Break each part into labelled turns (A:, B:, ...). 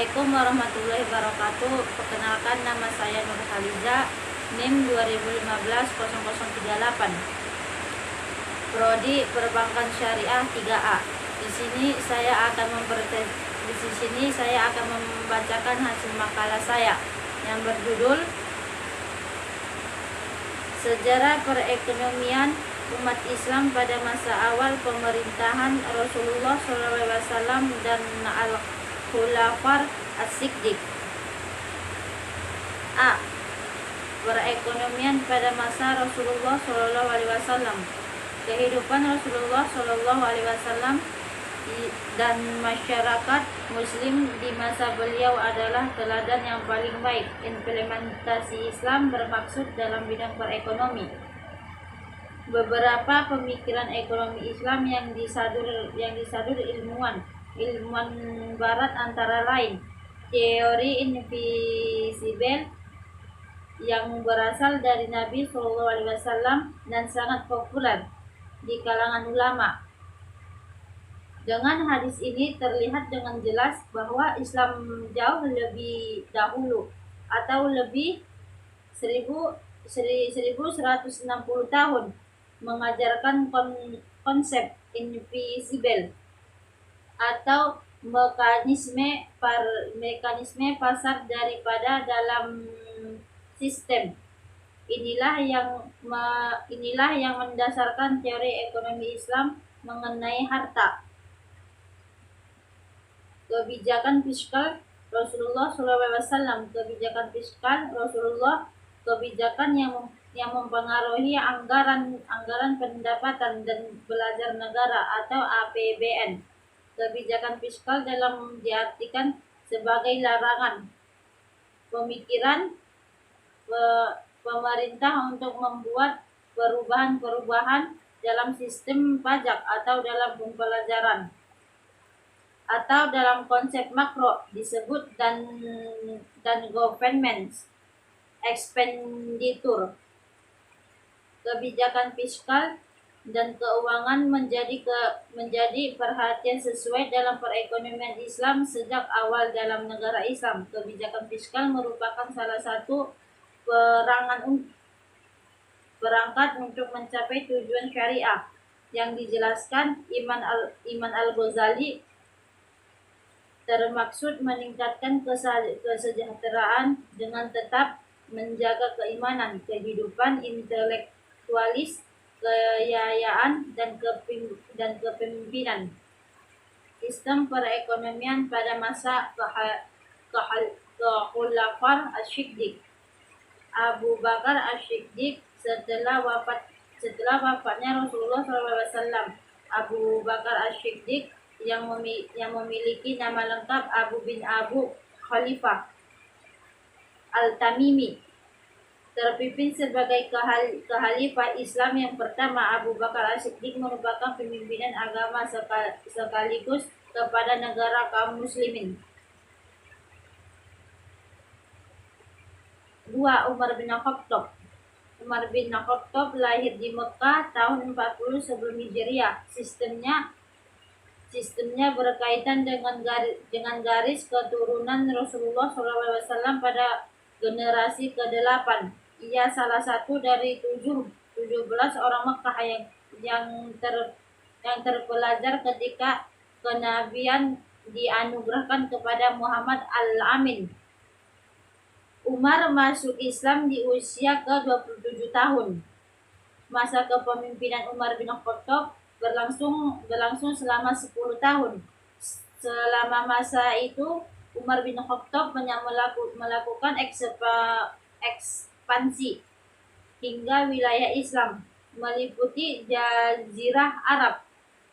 A: Assalamualaikum warahmatullahi wabarakatuh. Perkenalkan, nama saya Nur Khaliza, NIM 2015-0038. Prodi Perbankan Syariah 3A. Di sini saya akan membacakan hasil makalah saya yang berjudul Sejarah Perekonomian Umat Islam pada masa awal pemerintahan Rasulullah SAW dan Al-Khulafar As-Siddiq. A. Perekonomian pada masa Rasulullah SAW. Kehidupan Rasulullah SAW dan masyarakat Muslim di masa beliau adalah teladan yang paling baik. Implementasi Islam bermaksud dalam bidang perekonomi. Beberapa pemikiran ekonomi Islam yang disadur ilmuwan Barat antara lain teori invisible yang berasal dari Nabi SAW dan sangat populer di kalangan ulama. Dengan hadis ini terlihat dengan jelas bahwa Islam jauh lebih dahulu atau lebih 1160 tahun mengajarkan konsep invisible atau mekanisme pasar daripada dalam sistem. Inilah yang mendasarkan teori ekonomi Islam mengenai harta. Kebijakan fiskal Rasulullah SAW. Kebijakan fiskal Rasulullah, kebijakan yang mempengaruhi anggaran pendapatan dan belanja negara atau APBN. Kebijakan fiskal dalam diartikan sebagai larangan pemikiran pemerintah untuk membuat perubahan dalam sistem pajak atau dalam pembelajaran atau dalam konsep makro disebut dan government expenditure. Kebijakan fiskal dan keuangan menjadi perhatian sesuai dalam perekonomian Islam sejak awal dalam negara Islam. Kebijakan fiskal merupakan salah satu perangkat untuk mencapai tujuan syariah yang dijelaskan Imam Al-Ghazali, termaksud meningkatkan kesejahteraan dengan tetap menjaga keimanan, kehidupan intelektualis, kekayaan dan kepemimpinan. Sistem perekonomian pada masa Khulafar As-Siddiq. Abu Bakar As-Siddiq setelah wafatnya Rasulullah SAW. Abu Bakar As-Siddiq yang memiliki nama lengkap Abu bin Abu Khalifah Al-Tamimi, terpimpin sebagai khalifah Islam yang pertama. Abu Bakar As-Siddiq merupakan pimpinan agama sekaligus kepada negara kaum muslimin. 2. Umar bin Khattab. Umar bin Khattab lahir di Mekah tahun 40 sebelum Hijriah. Sistemnya berkaitan dengan garis keturunan Rasulullah SAW pada generasi ke-8. Ia salah satu dari 17 orang Mekah yang terpelajar ketika kenabian dianugerahkan kepada Muhammad Al-Amin. Umar masuk Islam di usia ke-27 tahun. Masa kepemimpinan Umar bin Khattab berlangsung selama 10 tahun. Selama masa itu Umar bin Khattab melakukan ekspansi hingga wilayah Islam meliputi Jazirah Arab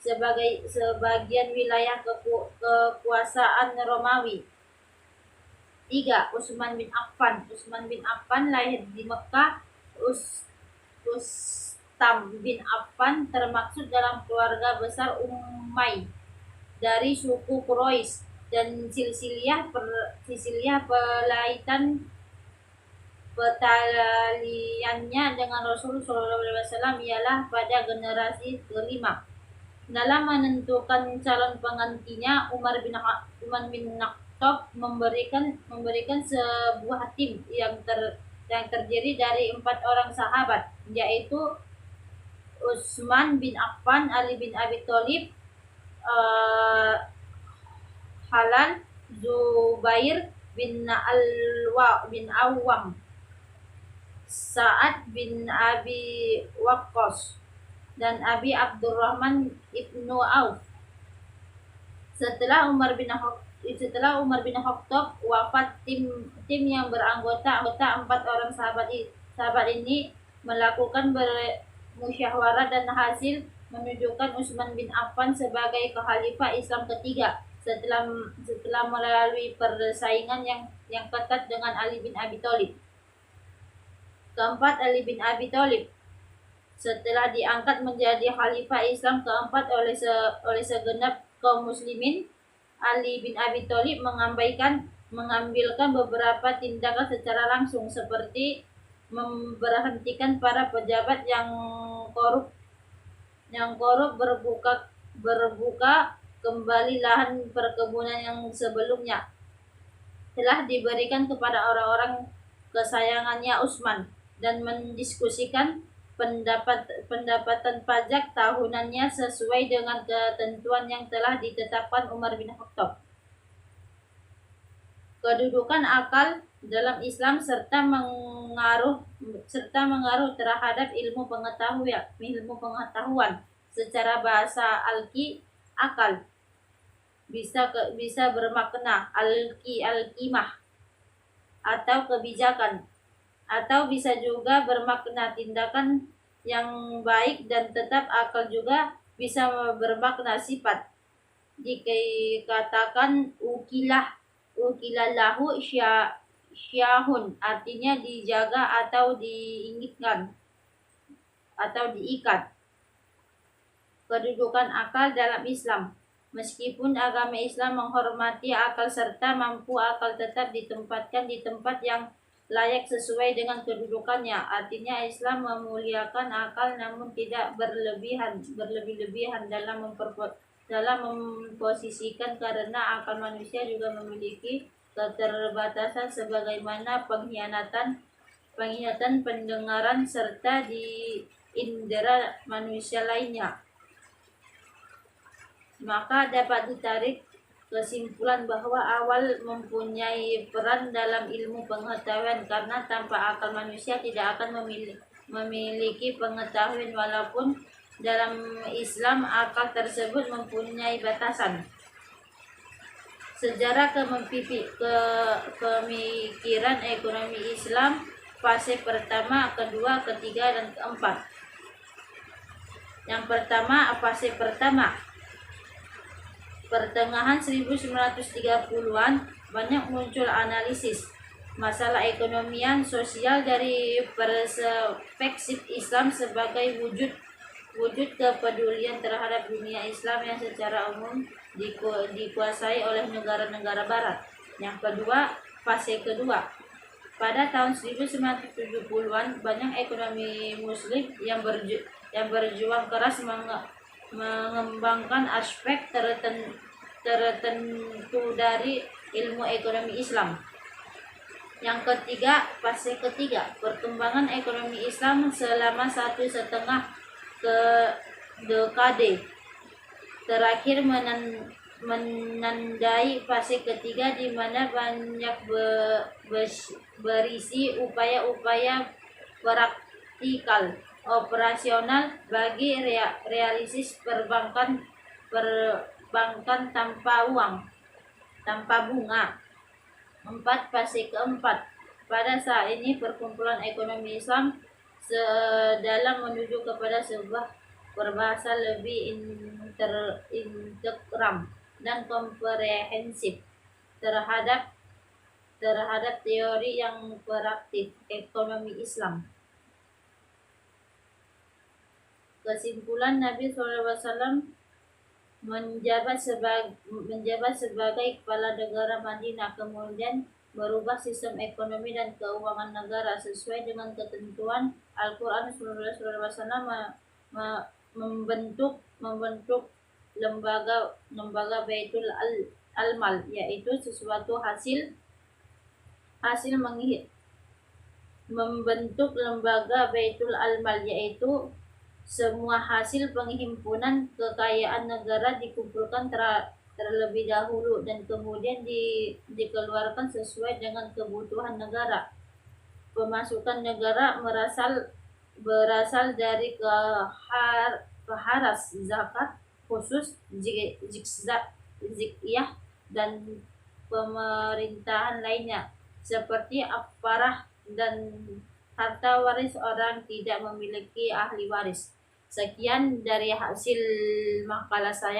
A: sebagian wilayah kekuasaan Romawi. 3. Utsman bin Affan. Utsman bin Affan lahir di Mekah. Ustam bin Affan termaksud dalam keluarga besar Umayyah dari suku Quraisy dan silsilah pertaliannya dengan Rasulullah SAW ialah pada generasi ke-5. Dalam menentukan calon penggantinya, Umar bin Khattab memberikan sebuah tim yang terdiri dari 4 orang sahabat, yaitu Utsman bin Affan, Ali bin Abi Thalib, Halan, Zubair bin Awam, Sa'ad bin Abi Waqqas, dan Abi Abdurrahman ibnu Auf. Setelah Umar bin Khattab wafat, tim yang beranggota 4 orang sahabat ini melakukan bermusyawarah dan hasil menunjukkan Utsman bin Affan sebagai khalifah Islam ketiga setelah melalui persaingan yang ketat dengan Ali bin Abi Thalib. Keempat, Ali bin Abi Thalib. Setelah diangkat menjadi khalifah Islam keempat oleh segenap kaum muslimin, Ali bin Abi Thalib mengambilkan beberapa tindakan secara langsung, seperti memberhentikan para pejabat yang korup berbuka kembali lahan perkebunan yang sebelumnya telah diberikan kepada orang-orang kesayangannya Utsman, dan mendiskusikan pendapatan pajak tahunannya sesuai dengan ketentuan yang telah ditetapkan Umar bin Khattab. Kedudukan akal dalam Islam serta mengaruh terhadap ilmu pengetahuan. Secara bahasa akal bisa bermakna al-qimah atau kebijakan, atau bisa juga bermakna tindakan yang baik, dan tetap akal juga bisa bermakna sifat. Dikatakan ukilallahu syahun, artinya dijaga atau diinginkan atau diikat. Kedudukan akal dalam Islam. Meskipun agama Islam menghormati akal serta mampu akal tetap ditempatkan di tempat yang layak sesuai dengan kedudukannya. Artinya Islam memuliakan akal namun tidak berlebih-lebihan dalam memposisikan, karena akal manusia juga memiliki keterbatasan sebagaimana penglihatan, pendengaran serta di indera manusia lainnya. Maka dapat ditarik kesimpulan bahwa awal mempunyai peran dalam ilmu pengetahuan, karena tanpa akal manusia tidak akan memiliki pengetahuan, walaupun dalam Islam akal tersebut mempunyai batasan. Sejarah pemikiran ekonomi Islam fase pertama, kedua, ketiga, dan keempat. Yang pertama, fase pertama. Pertengahan 1930-an banyak muncul analisis masalah ekonomian sosial dari perspektif Islam sebagai wujud kepedulian terhadap dunia Islam yang secara umum dikuasai oleh negara-negara barat. Yang kedua, fase kedua. Pada tahun 1970-an banyak ekonomi muslim yang berjuang keras mengembangkan aspek tertentu dari ilmu ekonomi Islam. Yang ketiga, fase ketiga, perkembangan ekonomi Islam selama 1,5 dekade terakhir menandai fase ketiga, di mana banyak berisi upaya-upaya praktikal operasional bagi realisis perbankan tanpa bunga. 4. Fase keempat. Pada saat ini perkumpulan ekonomi Islam dalam menuju kepada sebuah perbahasan lebih integral dan komprehensif terhadap teori yang praktik ekonomi Islam. Kesimpulan, Nabi SAW menjabat sebagai kepala negara Madinah, kemudian merubah sistem ekonomi dan keuangan negara sesuai dengan ketentuan Al-Quran. SAW membentuk lembaga Baitul al-mal, yaitu sesuatu hasil membentuk lembaga Baitul Al-Mal, yaitu semua hasil penghimpunan kekayaan negara dikumpulkan terlebih dahulu dan kemudian dikeluarkan sesuai dengan kebutuhan negara. Pemasukan negara berasal dari keharas zakat khusus, zikyah, dan pemerintahan lainnya seperti afarah dan harta waris orang tidak memiliki ahli waris. Sekian dari hasil makalah saya.